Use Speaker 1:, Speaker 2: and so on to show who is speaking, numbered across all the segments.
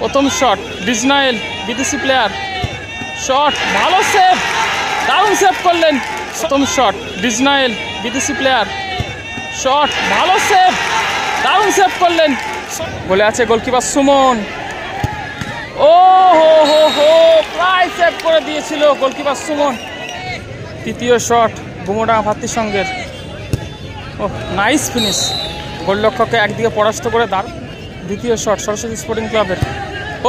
Speaker 1: প্রথম শট ডিজনাইল বিদেশি player, shot ভালো সেভ, দারুণ সেভ করলেন। প্রথম শট ডিজনাইল বিদেশি প্লেয়ার, শট ভালো সেভ, দারুণ সেভ করলেন। বলে আছে গোলকিপার সুমন। ও হো হো হো, প্রায় সেভ করে দিয়েছিল গোলকিপার সুমন। তৃতীয় শট গুমোডাঙ্গা ভাতৃসংঘের, ও নাইস ফিনিশ, গোলরক্ষককে একদিকে পরাস্ত করে দাঁড়। দ্বিতীয় শট সরস্বতী স্পোর্টিং ক্লাবের,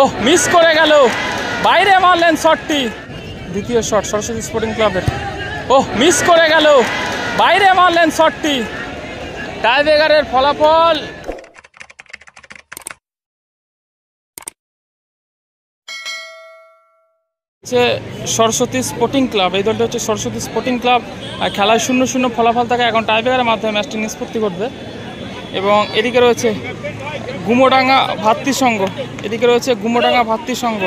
Speaker 1: ওহ মিস করে গেল, বাইরে মারলেন শটটি। দ্বিতীয় শট সরস্বতী স্পোর্টিং ক্লাবের, ওহ মিস করে গেল, বাইরে মারলেন শটটি। টাইব্রেকারের ফলাফল হচ্ছে সরস্বতী স্পোর্টিং ক্লাব। এই দলটা হচ্ছে সরস্বতী স্পোর্টিং ক্লাব। খেলায় 0-0 ফলাফল থাকে। এখন টাইব্রেকারের মাধ্যমে ম্যাচটি নিষ্পত্তি করবে। এবং এদিকে রয়েছে গুমোডাঙ্গা ভাতৃসংঘ, এদিকে রয়েছে গুমোডাঙ্গা ভাতৃসংঘ।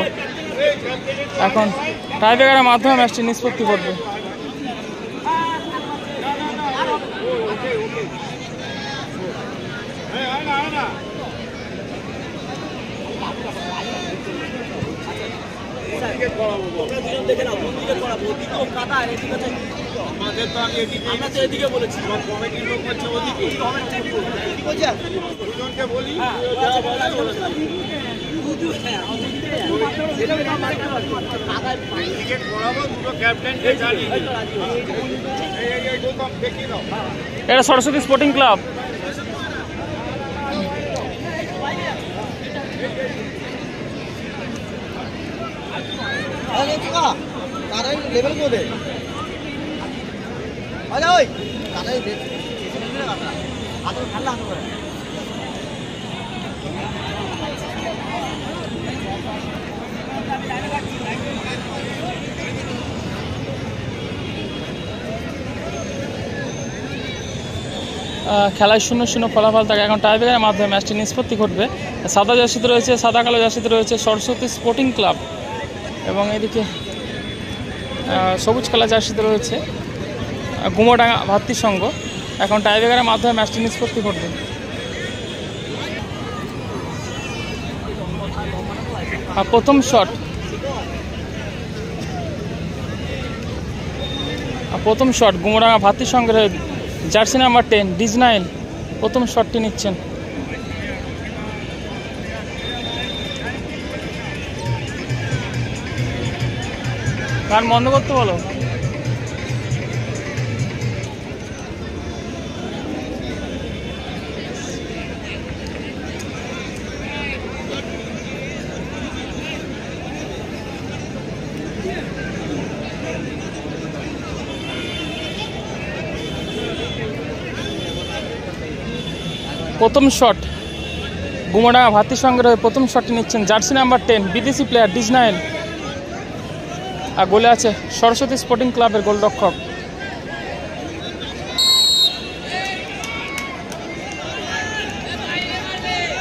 Speaker 1: এখন টাইব্রেকারের মাধ্যমে ম্যাচটি নিষ্পত্তি করবে।
Speaker 2: এদিকে বলেছি কমিটির লোক হচ্ছে ওদিকে বলি
Speaker 1: এটা সরস্বতী স্পোর্টিং ক্লাব।
Speaker 2: লেভেল করে
Speaker 1: খেলায় 0-0 ফলাফল থাকে। এখন টাইব্রেকারের মাধ্যমে ম্যাচটি নিষ্পত্তি ঘটবে। সাদা জার্সিতে রয়েছে, সাদা কালো জার্সিতে রয়েছে সরস্বতী স্পোর্টিং ক্লাব, এবং এদিকে সবুজ কালার জার্সিতে রয়েছে গুমোডাঙ্গা ভাতৃসংঘ। এখন টাইব্রেকারের মাধ্যমে ম্যাচটি নিষ্পত্তি ঘটবে। প্রথম শট গুমোডাঙ্গা ভাতৃসংঘের জার্সি নাম্বার 10 ডিজনাইল প্রথম শটটি নিচ্ছেন। গান বন্ধ করতে বলো। প্রথম শট গুমোডাঙ্গা ভাতৃসংঘের হয়ে প্রথম শটটি নিচ্ছেন জার্সি নাম্বার 10 বিদেশি প্লেয়ার ডিজনাইল। আর গোলে আছে সরস্বতী স্পোর্টিং ক্লাবের গোলরক্ষক।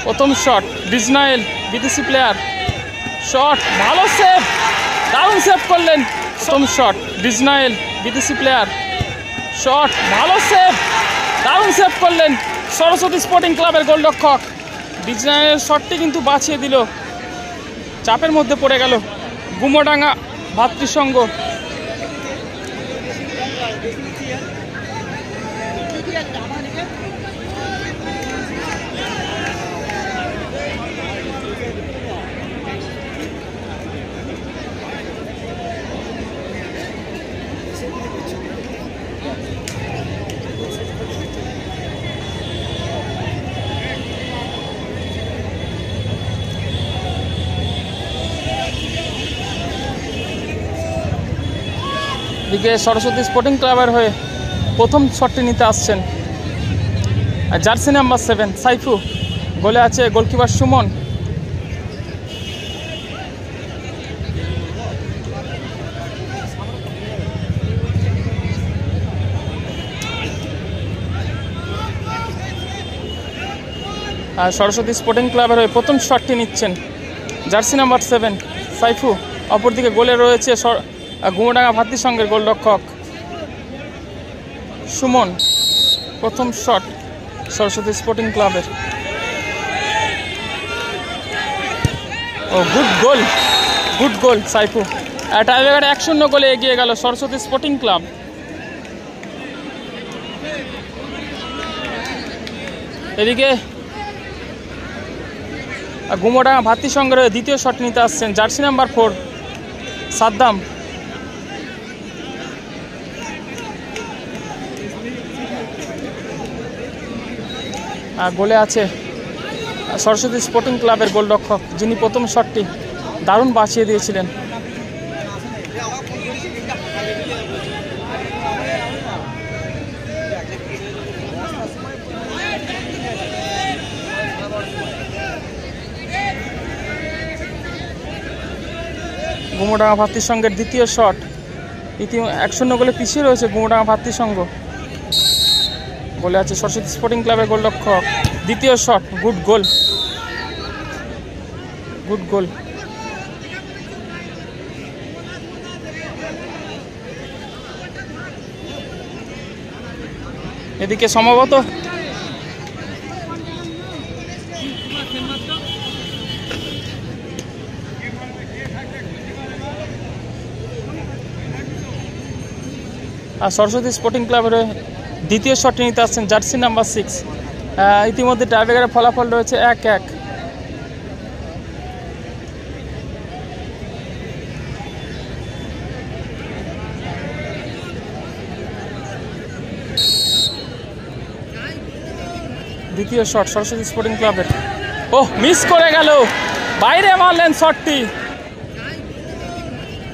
Speaker 1: প্রথম শট ডিজনাইল বিদেশি প্লেয়ার, শট ভালো সেভ, দারুণ সেভ করলেন। প্রথম শট ডিজনাইল বিদেশি প্লেয়ার, শট ভালো সেভ, দারুণ সেভ করলেন সরস্বতী স্পোর্টিং ক্লাবের গোলরক্ষক। ডিজনাইলের শটটি কিন্তু বাঁচিয়ে দিল, চাপের মধ্যে পড়ে গেল গুমোডাঙ্গা ভাতৃসংঘ। দিকে সরস্বতী স্পোর্টিং ক্লাবের হয়ে প্রথম শটটি নিতে আসছেন জার্সি নাম্বার 7 সাইফু। গোলে আছে গোলকিপার সুমন। আর সরস্বতী স্পোর্টিং ক্লাবের হয়ে প্রথম শটটি নিচ্ছেন জার্সি নাম্বার 7 সাইফু। অপরদিকে গোলে রয়েছে গুমোডাঙ্গা ভাতৃসংঘের গোলরক্ষক সুমন। প্রথম শট সরস্বতী স্পোর্টিং ক্লাবের। ও গুড গোল সাইফু। টাইব্রেকার 1-0 গোলে এগিয়ে গেল সরস্বতী স্পোর্টিং ক্লাব। এদিকে গুমোডাঙ্গা ভাতৃ সংঘের দ্বিতীয় শট নিতে আসছেন জার্সি নাম্বার 4 সাদ্দাম। গোলে আছে সরস্বতী স্পোর্টিং ক্লাবের গোলরক্ষক, যিনি প্রথম শটটি দারুণ বাঁচিয়ে দিয়েছিলেন। গুমোডাঙ্গা ভাতৃ সংঘের দ্বিতীয় শট, 1-0 গোলে পিছিয়ে রয়েছে গুমোডাঙ্গা ভাতৃ সংঘ। গোলে আছে সরস্বতী স্পোর্টিং ক্লাবের গোলরক্ষক, দ্বিতীয় শট, গুড গোল। এদিকে সম্ভবত সরস্বতী স্পোর্টিং ক্লাবের দ্বিতীয় শটটি নিতে আসছেন জার্সি নাম্বার 6। ইতিমধ্যে টাইব্রেকারের ফলাফল রয়েছে 1-1। দ্বিতীয় শট সরস্বতী স্পোর্টিং ক্লাবের, মিস করে গেল, বাইরে মারলেন শটটি।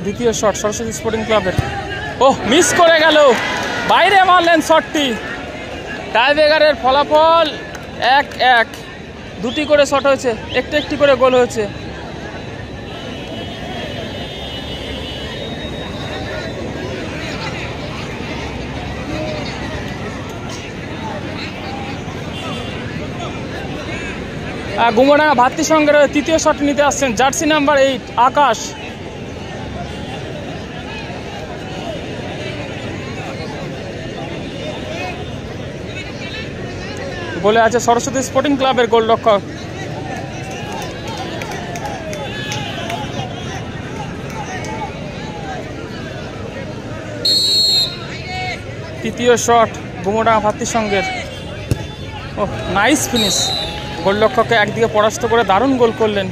Speaker 1: দ্বিতীয় শট সরস্বতী স্পোর্টিং ক্লাবের, মিস করে গেল, বাইরে মারলেন শটটি। টাইব্রেকারের ফলাফল 1-1। দুটি করে শট হয়েছে, একটি করে গোল হয়েছে। গুমোডাঙ্গা ভাতৃ সংঘের তৃতীয় শট নিতে আসছেন জার্সি নাম্বার 8 আকাশ। গোলে আছে সরস্বতী স্পোর্টিং ক্লাবের গোলরক্ষক। তৃতীয় শট গুমোডাঙ্গা ভাতৃ সংঘের, নাইস ফিনিশ। গোলরক্ষককে একদিকে পরাস্ত করে দারুণ গোল করলেন।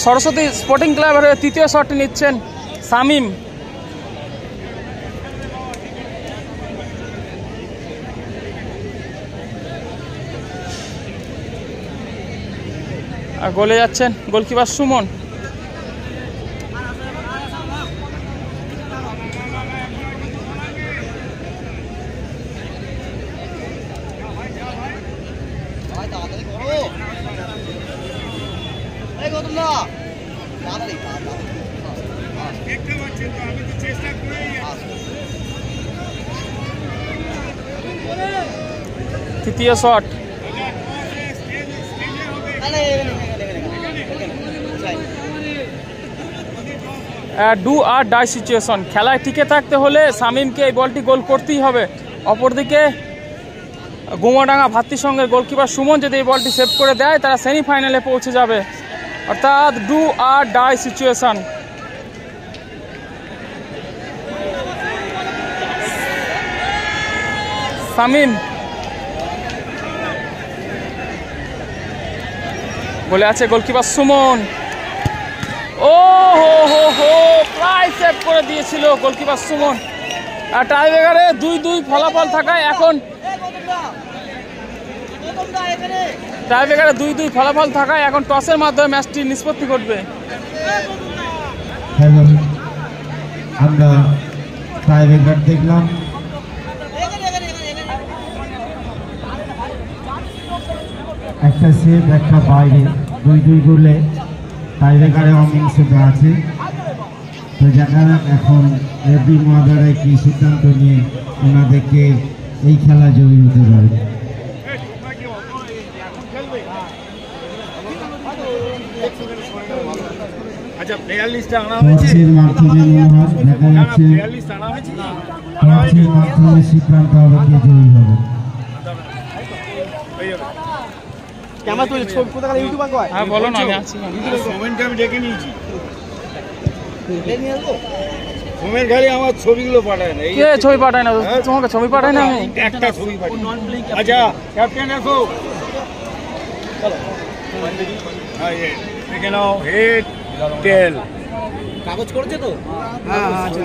Speaker 1: সরস্বতী স্পোর্টিং ক্লাবের তৃতীয় শটটি নিচ্ছেন শামীম। আর গোলে যাচ্ছেন গোলকিপার সুমন। তৃতীয় শট, ডু আর ডাই সিচুয়েশন। খেলায় টিকে থাকতে হলে শামীমকে এই বলটি গোল করতেই হবে। অপরদিকে গুমোডাঙ্গা ভাতৃ সংঘের গোলকিপার সুমন যদি এই বলটি সেভ করে দেয়, তারা সেমিফাইনালে পৌঁছে যাবে। অর্থাৎ do or die situation. Shamim, বলে আছে গোলকিপার সুমন। প্রায় সেভ করে দিয়েছিল গোলকিপার সুমন। আর টাইব্রেকারে 2-2 ফলাফল থাকায় এখন টসের মাধ্যমে ম্যাচটি নিষ্পত্তি ঘটবে।
Speaker 3: আমরা টাইব্রেকার দেখলাম, একটা সেভ একটা বাইরে, 2-2 গোলে টাইব্রেকারে অমিংসতা আছে। তো যারা এখন রেফারি মহোদয়রা কি সিদ্ধান্ত নিয়ে ওনাদেরকে এই খেলা জয়ী হতে পারে।
Speaker 2: আচ্ছা প্লেয়ার লিস্টে আনা হয়েছে
Speaker 3: টসের মাধ্যমে মনোভাব দেখা
Speaker 2: না
Speaker 3: যাচ্ছে
Speaker 2: প্লেয়ার লিস্ট আনা হয়েছে না
Speaker 3: টসের মাধ্যমে সিদ্ধান্ত হবে কে জয়ী হবে।
Speaker 2: হয়ে যাবে
Speaker 4: ক্যামেরা তুলে ছবি কোথাকার ইউটিউবার কয়
Speaker 1: হ্যাঁ বলো না, আমি আছি।
Speaker 2: সোমেনকে আমি ডেকে নিয়েছি সোমেন খালি আমার ছবিগুলো পাঠায় না এই
Speaker 1: কে ছবি পাঠায় না? তোমাকে ছবি পাঠায় না আমি?
Speaker 2: একটা ছবি পাঠাই আচ্ছা ক্যাপ্টেন এসো হ্যাঁ দেখে নাও হেড টেল
Speaker 4: কাগজ করেছে তো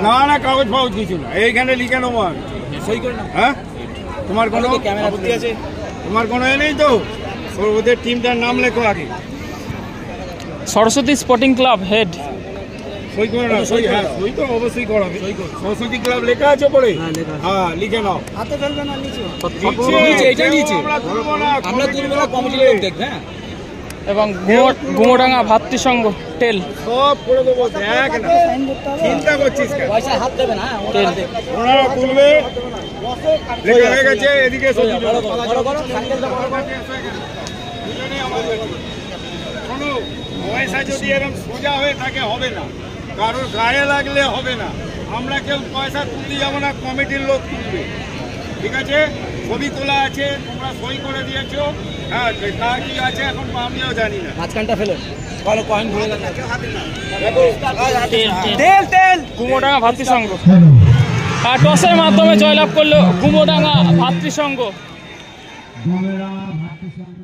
Speaker 2: না না কাগজ ফাগজ কিছু না এইখানে লিখে নেবো আমি
Speaker 4: সই করে না
Speaker 2: হ্যাঁ তোমার কোনো
Speaker 4: ক্যামেরা বুদ্ধি আছে
Speaker 2: তোমার কোনো এ নেই তো ওদের টিমটার নাম লেখো আগে
Speaker 1: সরস্বতী স্পোর্টিং ক্লাব হেড।
Speaker 2: সই করে নাও সই হ্যাঁ সই তো অবশ্যই করাবে সরস্বতী ক্লাব লেখা আছে পরে হ্যাঁ লিখে নাও
Speaker 4: হাতে ফেলবে না নিচে
Speaker 2: নিচে,
Speaker 4: এটা নিচে
Speaker 2: আমরা তুলবো না,
Speaker 4: আমরা তুলবো না কমিটির লোক দেখবে হ্যাঁ
Speaker 1: এবং গুমোডাঙ্গা ভাতৃসংঘ টেল।
Speaker 2: সব করে দেবো দেখ না চিন্তা করছিস কেন
Speaker 4: পয়সা হাত দেবে না
Speaker 1: টেল
Speaker 2: ওনারা তুলবে লেখা হয়ে গেছে এদিকে সই দিল।
Speaker 4: বড় বড় সাইকেলটা বড় বড়
Speaker 2: দুজনেই আমাদের কাছে। শোনো পয়সা যদি এরকম সোজা হয়ে থাকে হবে না, কারোর গায়ে লাগলে হবে না। আমরা কেউ পয়সা তুলতে যাবো না, কমিটির লোক তুলবে, ঠিক আছে? ছবি তোলা আছে, তোমরা সই করে দিয়েছো, হ্যাঁ কার কি আছে এখন আমিও জানি না।
Speaker 4: মাঝখানটা ফেলে ভালো কয়েন ঘুরে গেছে
Speaker 1: তেল তেল গুমোডাঙ্গা ভাতৃসংঘ।
Speaker 3: হ্যালো
Speaker 1: আর টসের মাধ্যমে জয়লাভ করলো গুমোডাঙ্গা ভাতৃসংঘ।
Speaker 3: ডোমেরা ভাতৃসংঘ